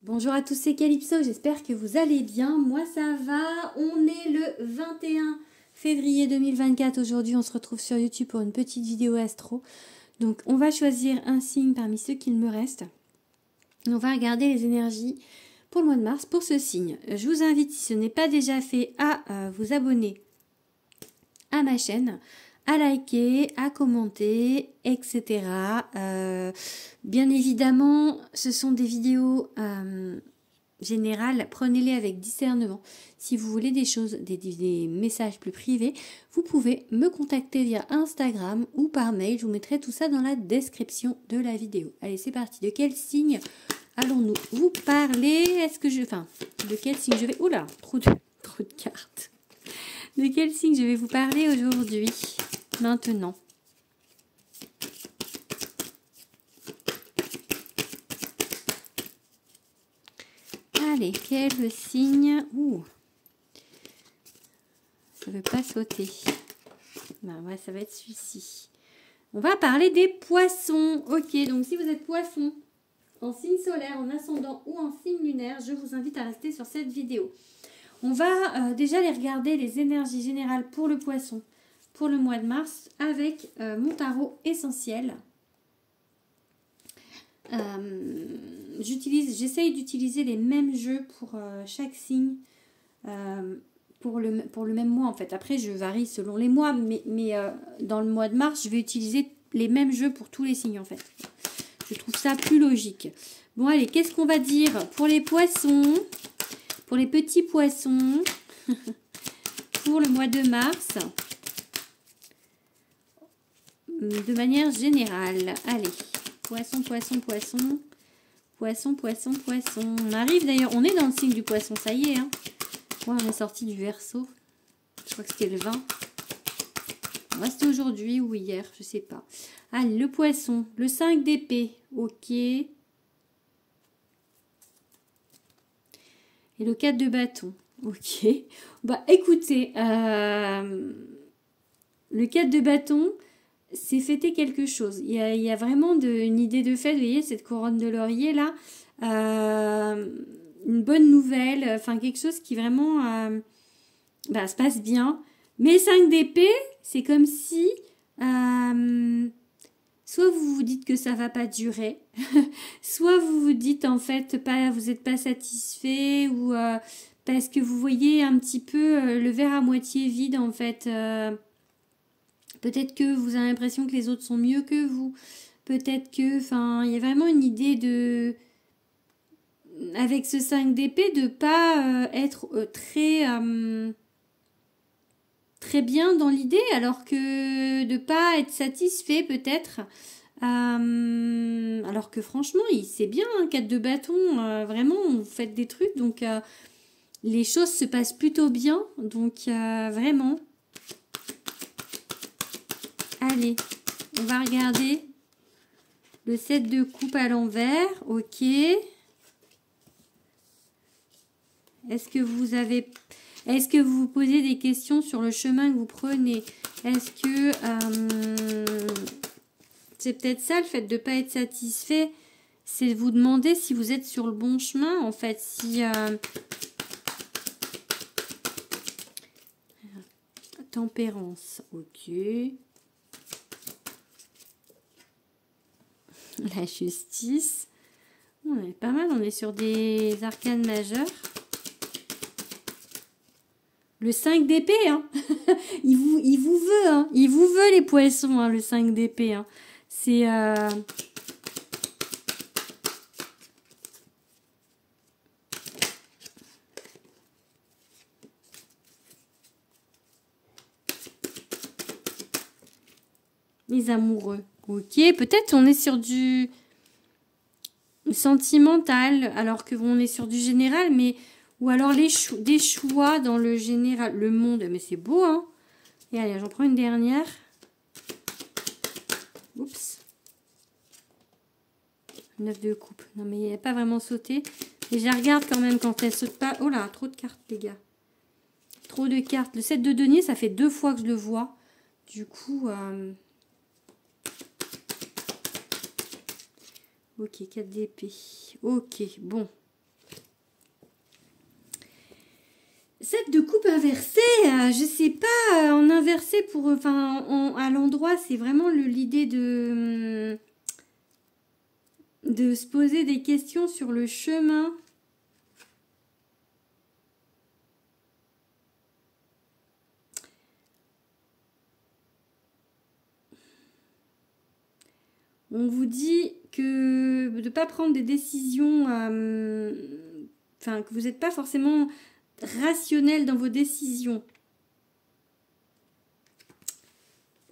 Bonjour à tous, c'est Calypso, j'espère que vous allez bien. Moi ça va, on est le 21 février 2024. Aujourd'hui on se retrouve sur YouTube pour une petite vidéo astro. Donc on va choisir un signe parmi ceux qu'il me reste. On va regarder les énergies pour le mois de mars pour ce signe. Je vous invite, si ce n'est pas déjà fait, à vous abonner à ma chaîne, à liker, à commenter, etc. Bien évidemment, ce sont des vidéos générales, prenez-les avec discernement. Si vous voulez des choses, des messages plus privés, vous pouvez me contacter via Instagram ou par mail. Je vous mettrai tout ça dans la description de la vidéo. Allez, c'est parti. De quel signe allons-nous vous parler? De quel signe je vais... Oula, trop de cartes. De quel signe je vais vous parler aujourd'hui, maintenant? Allez, quel signe? Ouh, ça ne veut pas sauter. Ben ouais, ça va être celui-ci. On va parler des poissons. Ok, donc si vous êtes poisson, en signe solaire, en ascendant ou en signe lunaire, je vous invite à rester sur cette vidéo. On va déjà les regarder, les énergies générales pour le poisson, pour le mois de mars, avec mon tarot essentiel. J'essaye d'utiliser les mêmes jeux pour chaque signe, pour le même mois en fait. Après, je varie selon les mois, mais dans le mois de mars, je vais utiliser les mêmes jeux pour tous les signes en fait. Je trouve ça plus logique. Bon, allez, qu'est-ce qu'on va dire pour les poissons? Pour les petits poissons, pour le mois de mars, de manière générale. Allez, poisson, poisson, poisson, poisson, poisson, poisson. On arrive d'ailleurs, on est dans le signe du poisson, ça y est. Hein. Ouais, on est sorti du Verseau. Je crois que c'était le 20. C'était aujourd'hui ou hier, je sais pas. Allez, le poisson, le 5 d'épée, ok. Et le 4 de bâton. Ok. Bah écoutez, le 4 de bâton, c'est fêter quelque chose. Il y a vraiment une idée de fête. Vous voyez, cette couronne de laurier là. Une bonne nouvelle. Enfin, quelque chose qui vraiment se passe bien. Mais 5 d'épée, c'est comme si... soit vous vous dites que ça va pas durer, soit vous vous dites en fait vous n'êtes pas satisfait ou parce que vous voyez un petit peu le verre à moitié vide en fait. Peut-être que vous avez l'impression que les autres sont mieux que vous. Peut-être que, il y a vraiment une idée de, avec ce 5 d'épée, de pas être très bien dans l'idée, alors que de pas être satisfait peut-être. Alors que franchement, c'est bien, un 4 de bâton, vraiment, vous faites des trucs, donc les choses se passent plutôt bien, donc vraiment. Allez, on va regarder le 7 de coupe à l'envers, ok. Est-ce que vous vous posez des questions sur le chemin que vous prenez? Est-ce que c'est peut-être ça le fait de ne pas être satisfait? C'est de vous demander si vous êtes sur le bon chemin en fait. Si tempérance, ok. La justice. On est pas mal, on est sur des arcanes majeures. Le 5 d'épée, hein. il vous veut, hein. Il vous veut les poissons, hein, le 5 d'épée. Hein. C'est... Les amoureux. Ok, peut-être on est sur du sentimental, alors que on est sur du général, mais... Ou alors des choix dans le général. Le monde, mais c'est beau, hein. Et allez, j'en prends une dernière. Oups. 9 de coupe. Non, mais il n'a pas vraiment sauté. Et je la regarde quand même quand elle saute pas. Oh là, trop de cartes, les gars. Trop de cartes. Le 7 de denier, ça fait 2 fois que je le vois. Du coup... Ok, 4 d'épée. Ok, bon. 7 de coupe inversé, je sais pas, en inversé pour, enfin, à l'endroit, c'est vraiment l'idée de se poser des questions sur le chemin. On vous dit que de ne pas prendre des décisions, enfin, que vous n'êtes pas forcément rationnel dans vos décisions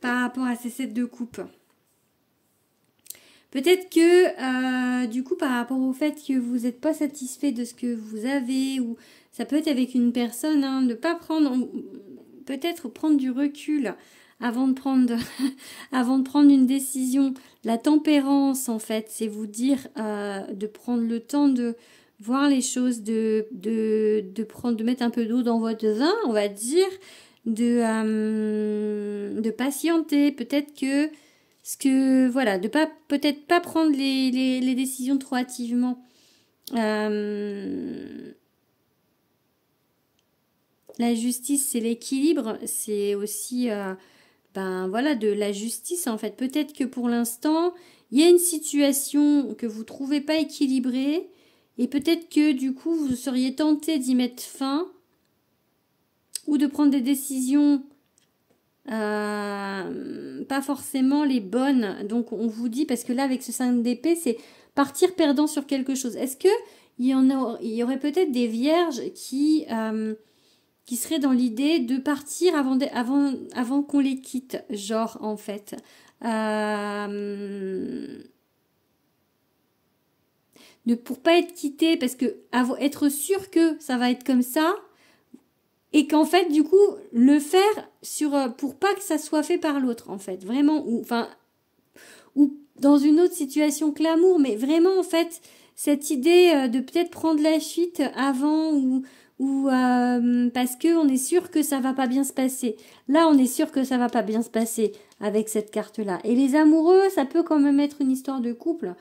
par rapport à ces 7 de coupe. Peut-être que, du coup, par rapport au fait que vous n'êtes pas satisfait de ce que vous avez, ou ça peut être avec une personne, hein, de pas prendre, peut-être prendre du recul avant de prendre, avant de prendre une décision. La tempérance, en fait, c'est vous dire de prendre le temps de voir les choses, de mettre un peu d'eau dans votre vin, on va dire, de patienter. Peut-être que voilà, de pas peut-être pas prendre les décisions trop hâtivement. La justice, c'est l'équilibre, c'est aussi voilà, de la justice en fait. Peut-être que pour l'instant, il y a une situation que vous trouvez pas équilibrée et peut-être que du coup, vous seriez tenté d'y mettre fin ou de prendre des décisions pas forcément les bonnes. Donc on vous dit, parce que là avec ce 5 d'épée, c'est partir perdant sur quelque chose. Est-ce que il y aurait peut-être des vierges qui seraient dans l'idée de partir avant qu'on les quitte, genre en fait. Pour pas être quitté, parce que être sûr que ça va être comme ça, et qu'en fait du coup le faire pour pas que ça soit fait par l'autre en fait, vraiment, ou dans une autre situation que l'amour, mais vraiment en fait cette idée de peut-être prendre la fuite avant ou parce que on est sûr que ça va pas bien se passer. Là on est sûr que ça va pas bien se passer avec cette carte là. Et les amoureux, ça peut quand même être une histoire de couple.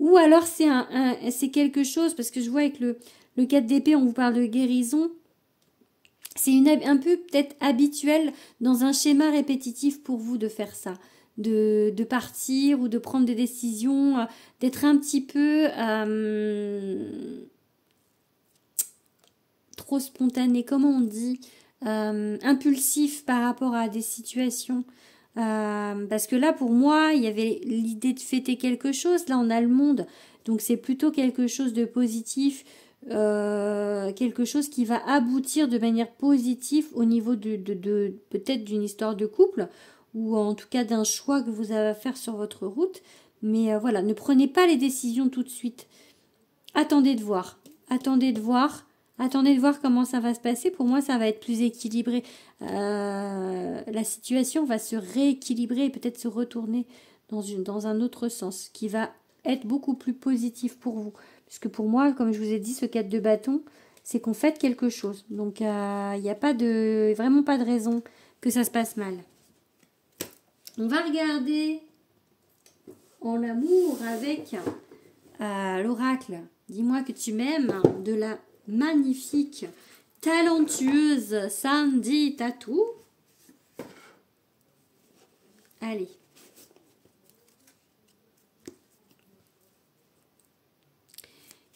Ou alors c'est quelque chose, parce que je vois avec le 4 d'épée, on vous parle de guérison. C'est un peu peut-être habituel dans un schéma répétitif pour vous de faire ça. De partir ou de prendre des décisions, d'être un petit peu trop spontané, comment on dit, impulsif par rapport à des situations. Parce que là, pour moi, il y avait l'idée de fêter quelque chose. Là, on a le monde. Donc, c'est plutôt quelque chose de positif, quelque chose qui va aboutir de manière positive au niveau de peut-être d'une histoire de couple, ou en tout cas d'un choix que vous avez à faire sur votre route. Mais voilà, ne prenez pas les décisions tout de suite. Attendez de voir. Attendez de voir. Attendez de voir comment ça va se passer. Pour moi, ça va être plus équilibré. La situation va se rééquilibrer et peut-être se retourner dans un autre sens qui va être beaucoup plus positif pour vous. Puisque pour moi, comme je vous ai dit, ce 4 de bâton, c'est qu'on fête quelque chose. Donc, il n'y a vraiment pas de raison que ça se passe mal. On va regarder en amour avec l'oracle. Dis-moi que tu m'aimes, de la magnifique, talentueuse Sandy Tatou. Allez.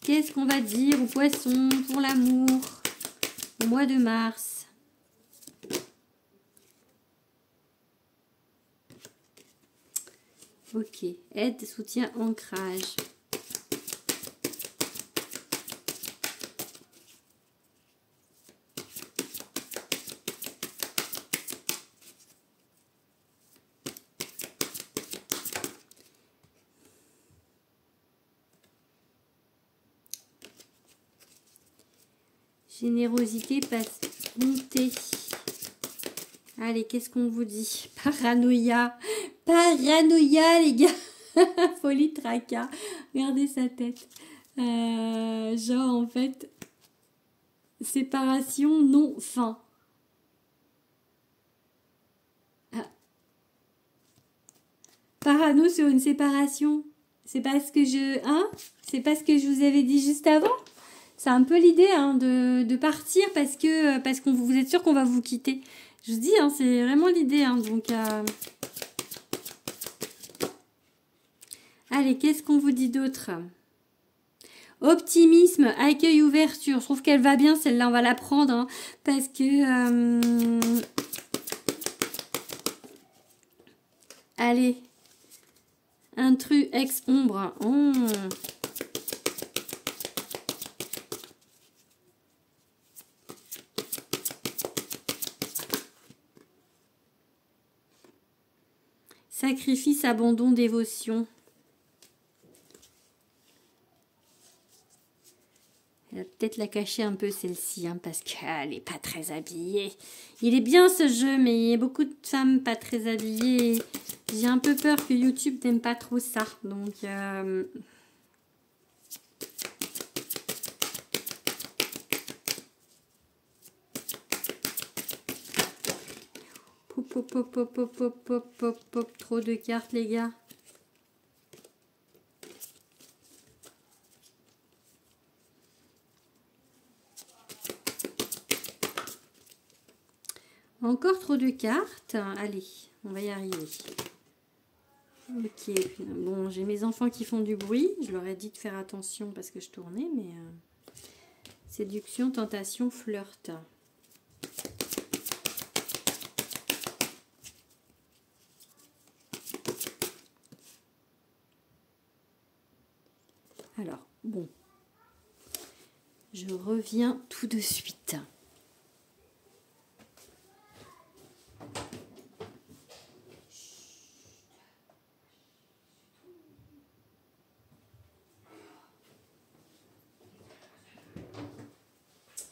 Qu'est-ce qu'on va dire aux poissons pour l'amour au mois de mars? Ok. Aide, soutien, ancrage. Générosité, bonté. Allez, qu'est-ce qu'on vous dit? Paranoïa. Paranoïa, les gars. Folie tracas. Regardez sa tête. Genre, en fait, séparation, non, fin. Parano sur une séparation. C'est pas ce que je... Hein? C'est pas ce que je vous avais dit juste avant? C'est un peu l'idée hein, de partir parce que vous êtes sûr qu'on va vous quitter. Je vous dis, hein, c'est vraiment l'idée. Hein, donc, allez, qu'est-ce qu'on vous dit d'autre? Optimisme, accueil, ouverture. Je trouve qu'elle va bien, celle-là, on va la prendre. Hein, parce que... Allez. Intrus, ex-ombre. Oh. Sacrifice, abandon, dévotion. Elle va peut-être la cacher un peu celle-ci, hein, parce qu'elle n'est pas très habillée. Il est bien ce jeu, mais il y a beaucoup de femmes pas très habillées. J'ai un peu peur que YouTube n'aime pas trop ça. Donc, pop, trop de cartes, les gars. Encore trop de cartes. Allez, on va y arriver. Ok, bon, j'ai mes enfants qui font du bruit. Je leur ai dit de faire attention parce que je tournais, mais... séduction, tentation, flirt. Alors, bon. Je reviens tout de suite.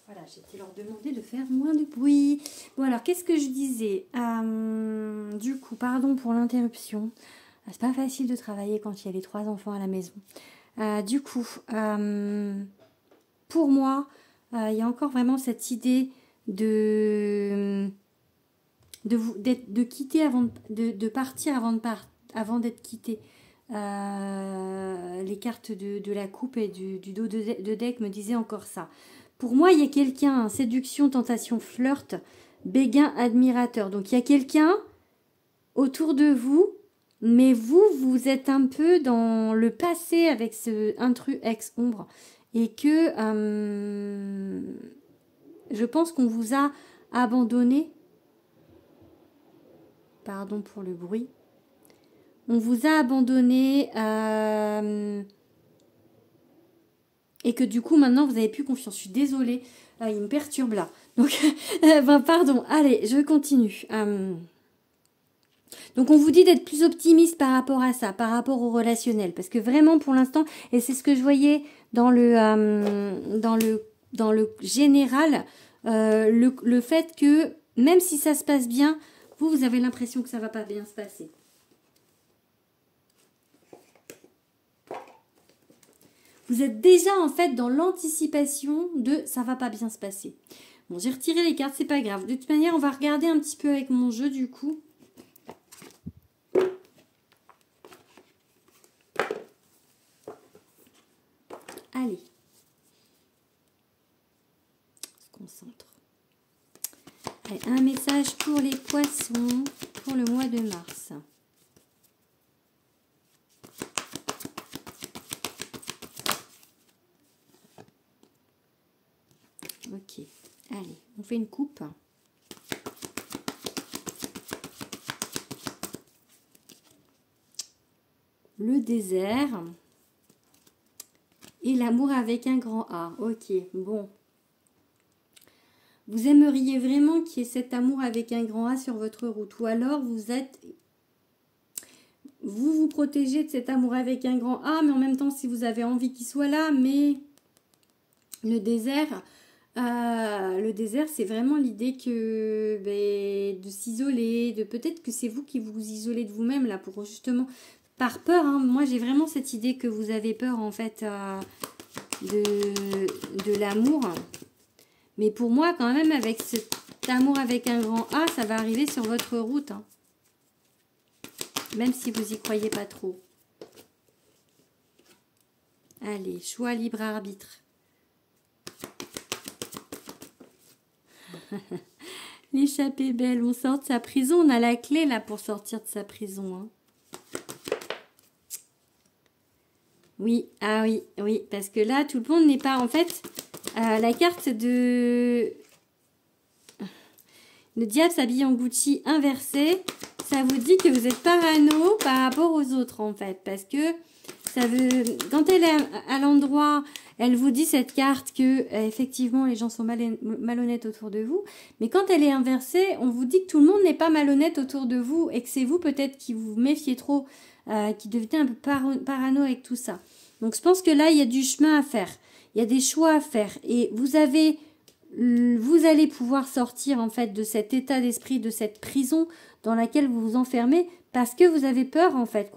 Voilà, j'étais leur demander de faire moins de bruit. Bon, alors, qu'est-ce que je disais? Du coup, pardon pour l'interruption. C'est pas facile de travailler quand il y a les 3 enfants à la maison. Du coup, pour moi, il y a encore vraiment cette idée de quitter avant de partir avant d'être quitté. Les cartes de la coupe et du dos de deck me disaient encore ça. Pour moi, il y a quelqu'un, séduction, tentation, flirt, béguin, admirateur. Donc, il y a quelqu'un autour de vous, mais vous êtes un peu dans le passé avec ce intrus ex-ombre. Et que je pense qu'on vous a abandonné. Pardon pour le bruit. On vous a abandonné et que du coup maintenant vous n'avez plus confiance. Je suis désolée, il me perturbe là. Donc, pardon, allez, je continue. Donc on vous dit d'être plus optimiste par rapport à ça, par rapport au relationnel. Parce que vraiment pour l'instant, et c'est ce que je voyais dans le général, le fait que même si ça se passe bien, vous avez l'impression que ça va pas bien se passer. Vous êtes déjà en fait dans l'anticipation de ça va pas bien se passer. Bon, j'ai retiré les cartes, c'est pas grave. De toute manière, on va regarder un petit peu avec mon jeu du coup. Allez. On se concentre. Allez, un message pour les poissons pour le mois de mars. Ok, allez, on fait une coupe. Le désert. Et l'amour avec un grand A. Ok, bon. Vous aimeriez vraiment qu'il y ait cet amour avec un grand A sur votre route. Ou alors vous protégez de cet amour avec un grand A, mais en même temps, si vous avez envie qu'il soit là, mais le désert, c'est vraiment l'idée que de s'isoler, peut-être que c'est vous qui vous isolez de vous-même là pour justement par peur. Hein, moi, j'ai vraiment cette idée que vous avez peur en fait de l'amour. Mais pour moi, quand même, avec cet amour avec un grand A, ça va arriver sur votre route. Hein. Même si vous y croyez pas trop. Allez, choix libre arbitre. L'échappée belle, on sort de sa prison. On a la clé là pour sortir de sa prison. Hein. Oui, ah oui, oui, parce que là, tout le monde n'est pas... En fait, la carte de... Le diable s'habille en Gucci inversé, ça vous dit que vous êtes parano par rapport aux autres, en fait. Parce que ça veut... Quand elle est à l'endroit, elle vous dit, cette carte, que effectivement les gens sont malhonnêtes autour de vous. Mais quand elle est inversée, on vous dit que tout le monde n'est pas malhonnête autour de vous et que c'est vous peut-être qui vous méfiez trop, qui devenez un peu parano avec tout ça. Donc je pense que là, il y a du chemin à faire. Il y a des choix à faire. Et vous allez pouvoir sortir en fait de cet état d'esprit, de cette prison dans laquelle vous vous enfermez parce que vous avez peur en fait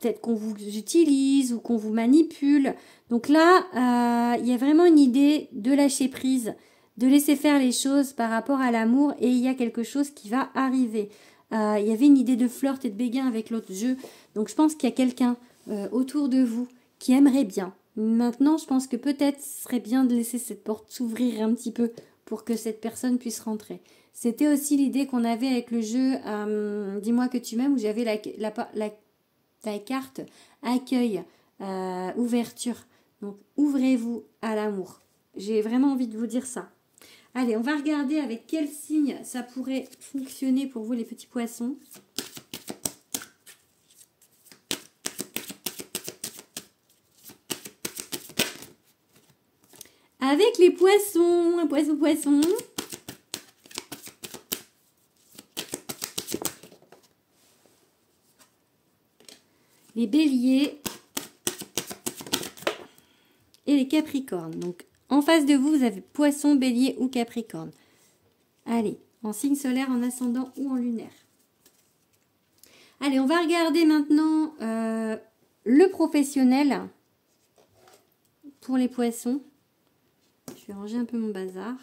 peut-être qu'on vous utilise ou qu'on vous manipule. Donc là, il y a vraiment une idée de lâcher prise, de laisser faire les choses par rapport à l'amour et il y a quelque chose qui va arriver. Il y avait une idée de flirt et de béguin avec l'autre jeu. Donc je pense qu'il y a quelqu'un autour de vous qui aimerait bien. Maintenant, je pense que peut-être ce serait bien de laisser cette porte s'ouvrir un petit peu pour que cette personne puisse rentrer. C'était aussi l'idée qu'on avait avec le jeu Dis-moi que tu m'aimes où j'avais la carte accueil, ouverture. Donc, ouvrez-vous à l'amour. J'ai vraiment envie de vous dire ça. Allez, on va regarder avec quel signe ça pourrait fonctionner pour vous les petits poissons. Avec les poissons, poisson. Les béliers et les capricornes. Donc, en face de vous, vous avez poisson, bélier ou capricorne. Allez, en signe solaire, en ascendant ou en lunaire. Allez, on va regarder maintenant le professionnel pour les poissons. Je vais ranger un peu mon bazar.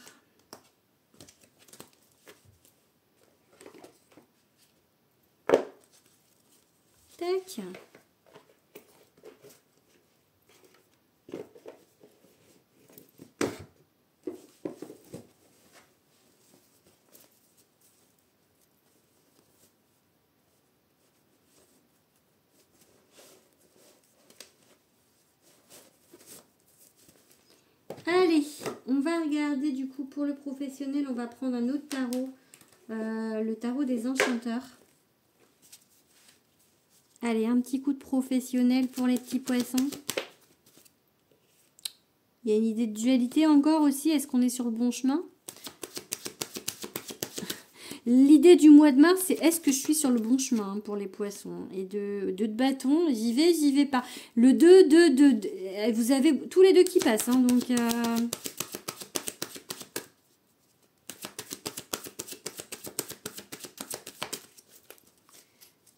Tac. Allez, on va regarder du coup pour le professionnel, on va prendre un autre tarot, le tarot des enchanteurs. Allez, un petit coup de professionnel pour les petits poissons. Il y a une idée de dualité encore aussi, est-ce qu'on est sur le bon chemin? L'idée du mois de mars, c'est est-ce que je suis sur le bon chemin pour les poissons? Et de bâton, j'y vais pas. Le 2, vous avez tous les deux qui passent. Hein, donc,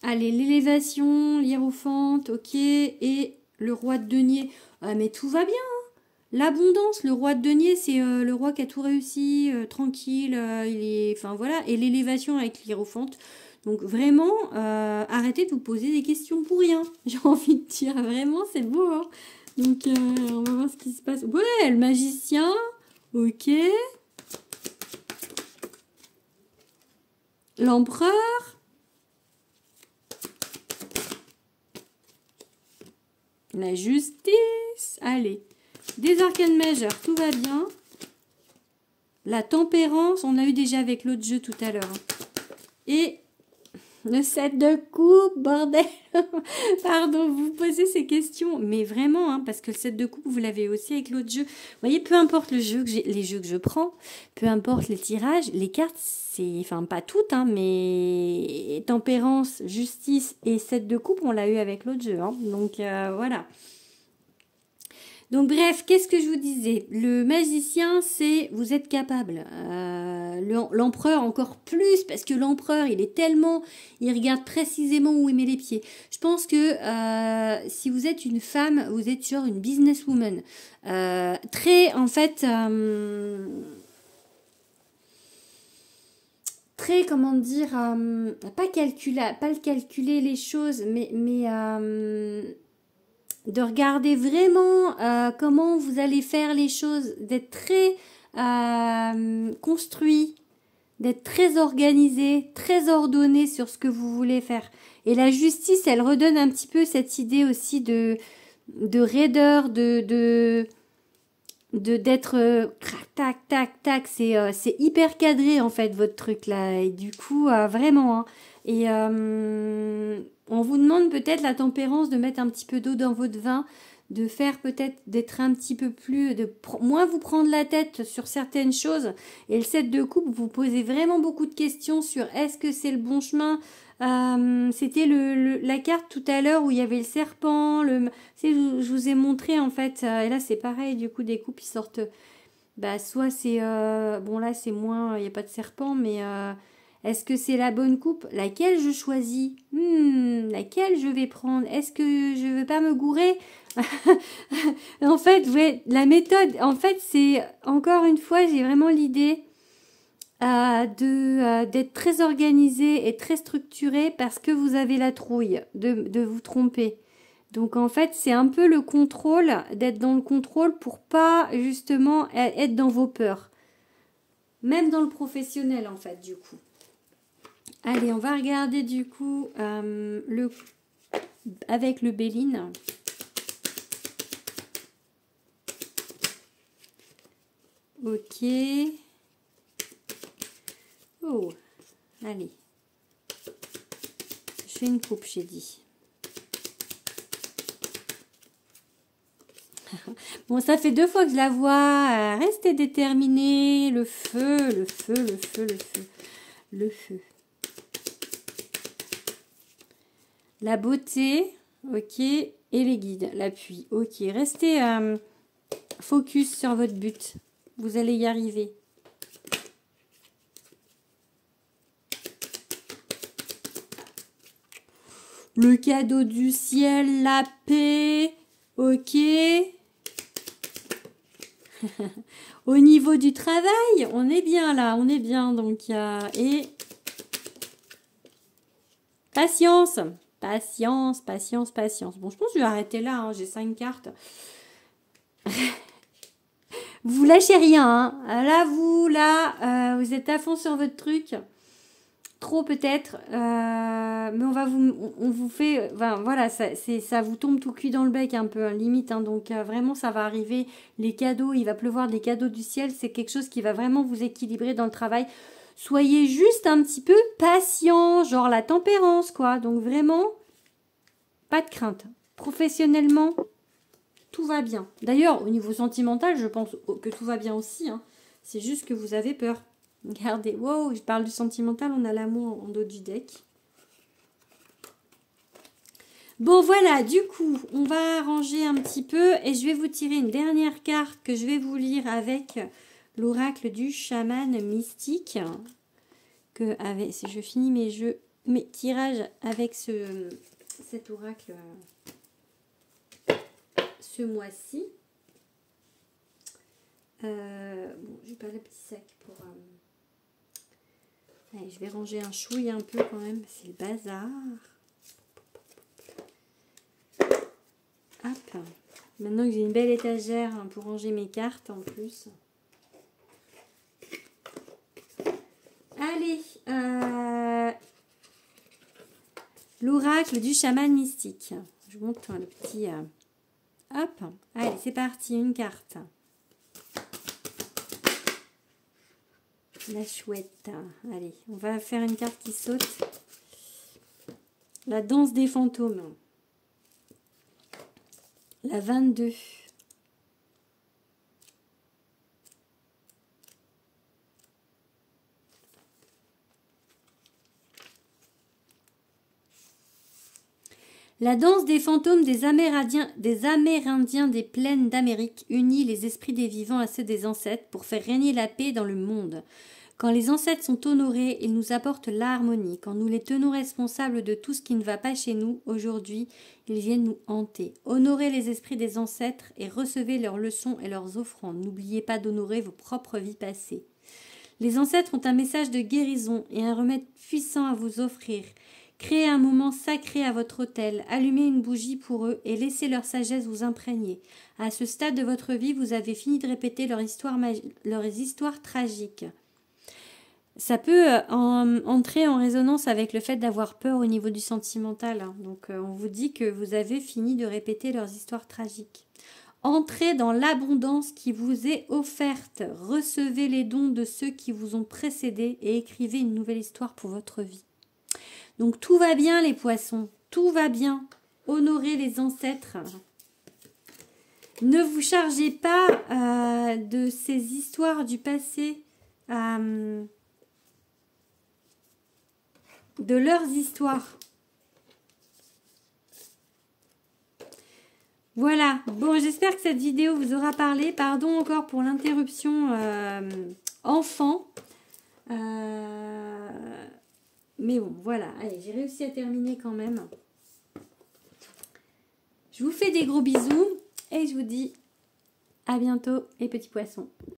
allez, l'élévation, l'hiérophante, ok. Et le roi de denier. Ah, mais tout va bien. L'abondance, le roi de denier, c'est le roi qui a tout réussi, tranquille, il est, enfin voilà, et l'élévation avec l'hiérophante. Donc vraiment, arrêtez de vous poser des questions pour rien. J'ai envie de dire, vraiment, c'est beau. Hein. Donc on va voir ce qui se passe. Ouais, le magicien, ok. L'empereur. La justice, allez. Des arcanes majeures, tout va bien. La tempérance, on a eu déjà avec l'autre jeu tout à l'heure. Et le 7 de coupe, bordel. Pardon, vous posez ces questions. Mais vraiment, hein, parce que le 7 de coupe, vous l'avez aussi avec l'autre jeu. Vous voyez, peu importe le jeu les jeux que je prends, peu importe les tirages, les cartes, c'est... Enfin, pas toutes, hein, mais tempérance, justice et 7 de coupe, on l'a eu avec l'autre jeu. Hein. Donc, voilà. Donc bref, qu'est-ce que je vous disais? Le magicien, c'est vous êtes capable. L'empereur encore plus, parce que l'empereur, il regarde précisément où il met les pieds. Je pense que si vous êtes une femme, vous êtes genre une businesswoman. Très, en fait... très, comment dire, pas calculer les choses, mais de regarder vraiment comment vous allez faire les choses, d'être très construit, d'être très organisé, très ordonné sur ce que vous voulez faire. Et la justice, elle redonne un petit peu cette idée aussi de raideur, d'être tac tac tac, c'est hyper cadré en fait votre truc là, et du coup vraiment hein. Et on vous demande peut-être la tempérance, de mettre un petit peu d'eau dans votre vin, de faire peut-être d'être un petit peu plus, moins vous prendre la tête sur certaines choses. Et le 7 de coupe, vous posez vraiment beaucoup de questions sur est-ce que c'est le bon chemin. C'était la carte tout à l'heure où il y avait le serpent, je vous ai montré en fait, et là c'est pareil, du coup des coupes ils sortent, bah soit c'est, bon là c'est moins, il n'y a pas de serpent, mais est-ce que c'est la bonne coupe? Laquelle je choisis? Laquelle je vais prendre? Est-ce que je ne veux pas me gourer? En fait, ouais, la méthode, en fait c'est, encore une fois, j'ai vraiment l'idée d'être très organisé et très structuré, parce que vous avez la trouille de vous tromper. Donc en fait, c'est un peu le contrôle, d'être dans le contrôle pour pas justement être dans vos peurs. Même dans le professionnel en fait, du coup. Allez, on va regarder du coup avec le Béline. Ok. Oh, allez. Je fais une coupe, j'ai dit. Bon, ça fait 2 fois que je la vois. Restez déterminés. Le feu, le feu, le feu, le feu. Le feu. La beauté, ok. Et les guides, l'appui. Ok, restez focus sur votre but. Vous allez y arriver. Le cadeau du ciel, la paix. Ok. Au niveau du travail, on est bien là, on est bien. Donc, et patience, patience, patience, patience. Bon, je pense que je vais arrêter là, hein. J'ai 5 cartes. Vous lâchez rien, hein. Là, vous êtes à fond sur votre truc. Trop peut-être, mais on vous fait, enfin, voilà, ça vous tombe tout cuit dans le bec un peu, hein, limite, hein. Donc vraiment ça va arriver, les cadeaux, il va pleuvoir des cadeaux du ciel, c'est quelque chose qui va vraiment vous équilibrer dans le travail. Soyez juste un petit peu patient, genre la tempérance quoi, donc vraiment, pas de crainte. Professionnellement, tout va bien. D'ailleurs, au niveau sentimental, je pense que tout va bien aussi, hein. C'est juste que vous avez peur. Regardez, wow, je parle du sentimental, on a l'amour en dos du deck. Bon, voilà, du coup, on va arranger un petit peu et je vais vous tirer une dernière carte que je vais vous lire avec l'oracle du chaman mystique. Si je finis mes tirages avec cet oracle ce mois-ci. Bon, j'ai pas le petit sac pour... Allez, je vais ranger un chouille un peu quand même, c'est le bazar. Hop. Maintenant que j'ai une belle étagère pour ranger mes cartes en plus. Allez, l'oracle du chaman mystique. Je vous montre le petit... Hop, allez, c'est parti, une carte. La chouette. Allez, on va faire une carte qui saute. La danse des fantômes. La 22. La danse des fantômes des Amérindiens des plaines d'Amérique unit les esprits des vivants à ceux des ancêtres pour faire régner la paix dans le monde. Quand les ancêtres sont honorés, ils nous apportent l'harmonie. Quand nous les tenons responsables de tout ce qui ne va pas chez nous, aujourd'hui, ils viennent nous hanter. Honorez les esprits des ancêtres et recevez leurs leçons et leurs offrandes. N'oubliez pas d'honorer vos propres vies passées. Les ancêtres ont un message de guérison et un remède puissant à vous offrir. Créez un moment sacré à votre autel, allumez une bougie pour eux et laissez leur sagesse vous imprégner. À ce stade de votre vie, vous avez fini de répéter leurs histoires tragiques. Ça peut entrer en résonance avec le fait d'avoir peur au niveau du sentimental. Hein. Donc on vous dit que vous avez fini de répéter leurs histoires tragiques. Entrez dans l'abondance qui vous est offerte. Recevez les dons de ceux qui vous ont précédés et écrivez une nouvelle histoire pour votre vie. Donc tout va bien les poissons, tout va bien. Honorez les ancêtres. Ne vous chargez pas de ces histoires du passé, de leurs histoires. Voilà, bon, j'espère que cette vidéo vous aura parlé. Pardon encore pour l'interruption enfant. Mais bon, voilà, allez, j'ai réussi à terminer quand même. Je vous fais des gros bisous et je vous dis à bientôt les petits poissons.